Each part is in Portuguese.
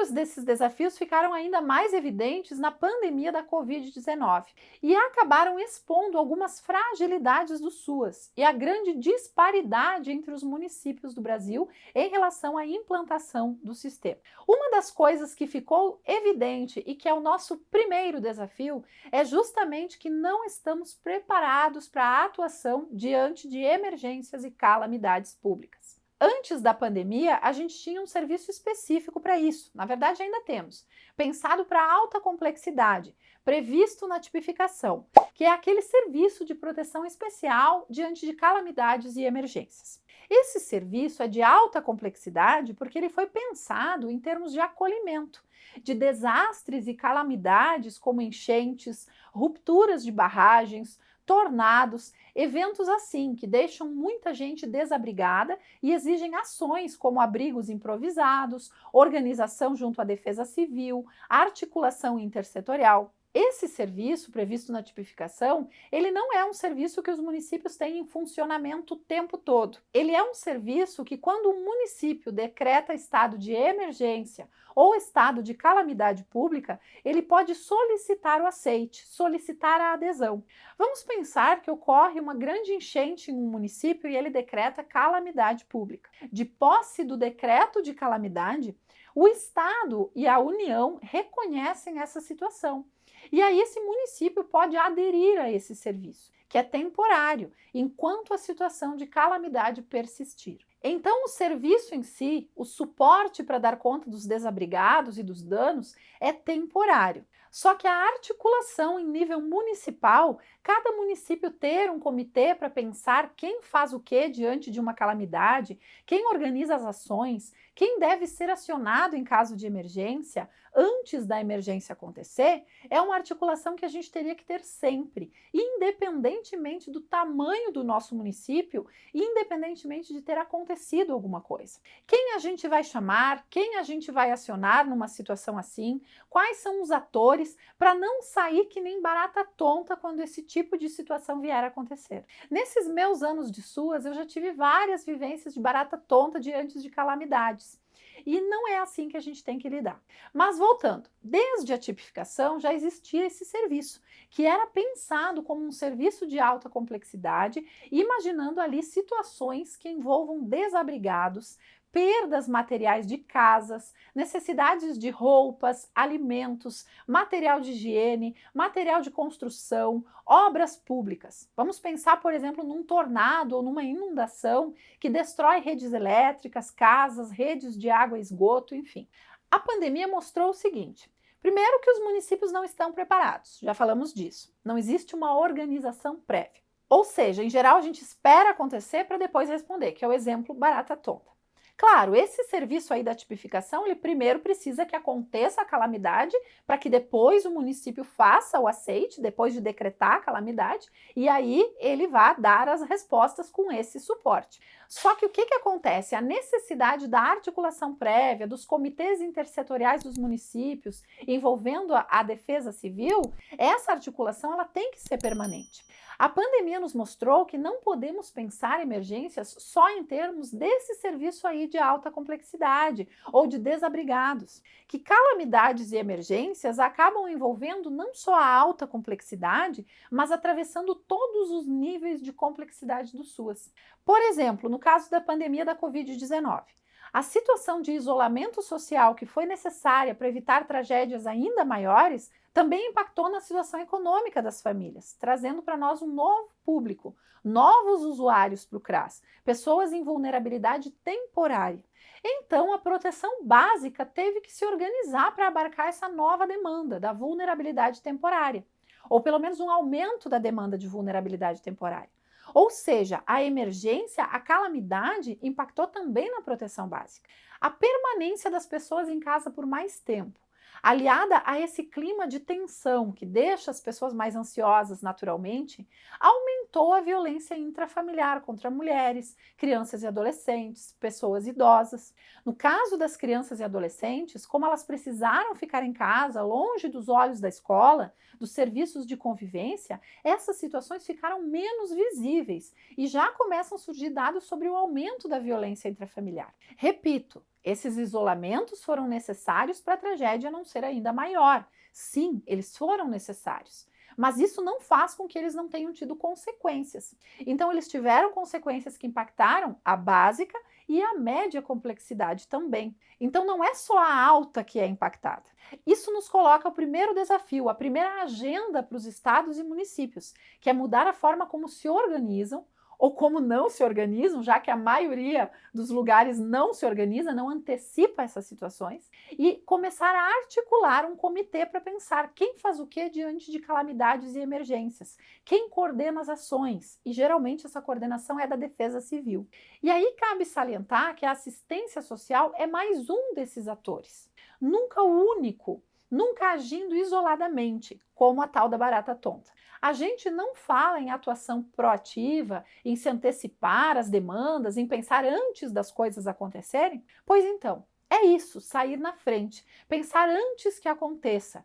Vários desses desafios ficaram ainda mais evidentes na pandemia da Covid-19 e acabaram expondo algumas fragilidades do SUAS e a grande disparidade entre os municípios do Brasil em relação à implantação do sistema. Uma das coisas que ficou evidente e que é o nosso primeiro desafio é justamente que não estamos preparados para a atuação diante de emergências e calamidades públicas. Antes da pandemia, a gente tinha um serviço específico para isso, na verdade ainda temos, pensado para alta complexidade, previsto na tipificação, que é aquele serviço de proteção especial diante de calamidades e emergências. Esse serviço é de alta complexidade porque ele foi pensado em termos de acolhimento, de desastres e calamidades como enchentes, rupturas de barragens, tornados, eventos assim que deixam muita gente desabrigada e exigem ações como abrigos improvisados, organização junto à Defesa Civil, articulação intersetorial. Esse serviço previsto na tipificação, ele não é um serviço que os municípios têm em funcionamento o tempo todo. Ele é um serviço que, quando um município decreta estado de emergência ou estado de calamidade pública, ele pode solicitar o aceite, solicitar a adesão. Vamos pensar que ocorre uma grande enchente em um município e ele decreta calamidade pública. De posse do decreto de calamidade, o Estado e a União reconhecem essa situação. E aí esse município pode aderir a esse serviço, que é temporário, enquanto a situação de calamidade persistir. Então o serviço em si, o suporte para dar conta dos desabrigados e dos danos, é temporário. Só que a articulação em nível municipal, cada município ter um comitê para pensar quem faz o que diante de uma calamidade, quem organiza as ações, quem deve ser acionado em caso de emergência, antes da emergência acontecer, é uma articulação que a gente teria que ter sempre, independentemente do tamanho do nosso município, independentemente de ter acontecido alguma coisa. Quem a gente vai chamar, quem a gente vai acionar numa situação assim, quais são os atores, para não sair que nem barata tonta quando esse tipo de situação vier a acontecer. Nesses meus anos de SUAS, eu já tive várias vivências de barata tonta diante de calamidades. E não é assim que a gente tem que lidar. Mas voltando, desde a tipificação já existia esse serviço, que era pensado como um serviço de alta complexidade, imaginando ali situações que envolvam desabrigados, perdas materiais de casas, necessidades de roupas, alimentos, material de higiene, material de construção, obras públicas. Vamos pensar, por exemplo, num tornado ou numa inundação que destrói redes elétricas, casas, redes de água e esgoto, enfim. A pandemia mostrou o seguinte: primeiro, que os municípios não estão preparados, já falamos disso. Não existe uma organização prévia. Ou seja, em geral a gente espera acontecer para depois responder, que é o exemplo barata tonta. Claro, esse serviço aí da tipificação, ele primeiro precisa que aconteça a calamidade para que depois o município faça o aceite, depois de decretar a calamidade, e aí ele vá dar as respostas com esse suporte. Só que o que acontece? A necessidade da articulação prévia, dos comitês intersetoriais dos municípios, envolvendo a Defesa Civil, essa articulação ela tem que ser permanente. A pandemia nos mostrou que não podemos pensar emergências só em termos desse serviço aí de alta complexidade ou de desabrigados, que calamidades e emergências acabam envolvendo não só a alta complexidade, mas atravessando todos os níveis de complexidade do SUAS. Por exemplo, no caso da pandemia da Covid-19, a situação de isolamento social que foi necessária para evitar tragédias ainda maiores também impactou na situação econômica das famílias, trazendo para nós um novo público, novos usuários para o CRAS, pessoas em vulnerabilidade temporária. Então, a proteção básica teve que se organizar para abarcar essa nova demanda da vulnerabilidade temporária, ou pelo menos um aumento da demanda de vulnerabilidade temporária. Ou seja, a emergência, a calamidade impactou também na proteção básica. A permanência das pessoas em casa por mais tempo, aliada a esse clima de tensão que deixa as pessoas mais ansiosas naturalmente, aumentou aumentou a violência intrafamiliar contra mulheres, crianças e adolescentes, pessoas idosas. No caso das crianças e adolescentes, como elas precisaram ficar em casa, longe dos olhos da escola, dos serviços de convivência, essas situações ficaram menos visíveis e já começam a surgir dados sobre o aumento da violência intrafamiliar. Repito, esses isolamentos foram necessários para a tragédia não ser ainda maior. Sim, eles foram necessários. Mas isso não faz com que eles não tenham tido consequências. Então, eles tiveram consequências que impactaram a básica e a média complexidade também. Então, não é só a alta que é impactada. Isso nos coloca o primeiro desafio, a primeira agenda para os estados e municípios, que é mudar a forma como se organizam, ou como não se organizam, já que a maioria dos lugares não se organiza, não antecipa essas situações, e começar a articular um comitê para pensar quem faz o que diante de calamidades e emergências, quem coordena as ações, e geralmente essa coordenação é da Defesa Civil. E aí cabe salientar que a assistência social é mais um desses atores, nunca o único, nunca agindo isoladamente, como a tal da barata tonta. A gente não fala em atuação proativa, em se antecipar às demandas, em pensar antes das coisas acontecerem? Pois então, é isso, sair na frente, pensar antes que aconteça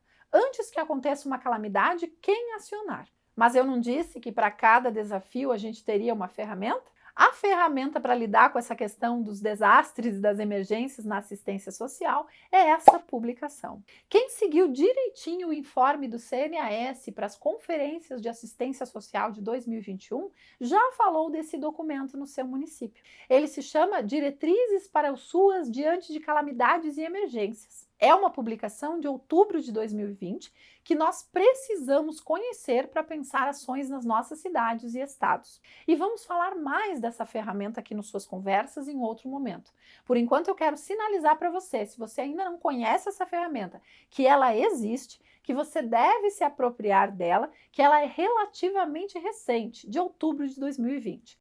uma calamidade, quem acionar. Mas eu não disse que para cada desafio a gente teria uma ferramenta? A ferramenta para lidar com essa questão dos desastres e das emergências na assistência social é essa publicação. Quem seguiu direitinho o informe do CNAS para as conferências de assistência social de 2021 já falou desse documento no seu município. Ele se chama Diretrizes para o SUAS diante de calamidades e emergências. É uma publicação de outubro de 2020 que nós precisamos conhecer para pensar ações nas nossas cidades e estados. E vamos falar mais dessa ferramenta aqui nas suas conversas em outro momento. Por enquanto eu quero sinalizar para você, se você ainda não conhece essa ferramenta, que ela existe, que você deve se apropriar dela, que ela é relativamente recente, de outubro de 2020.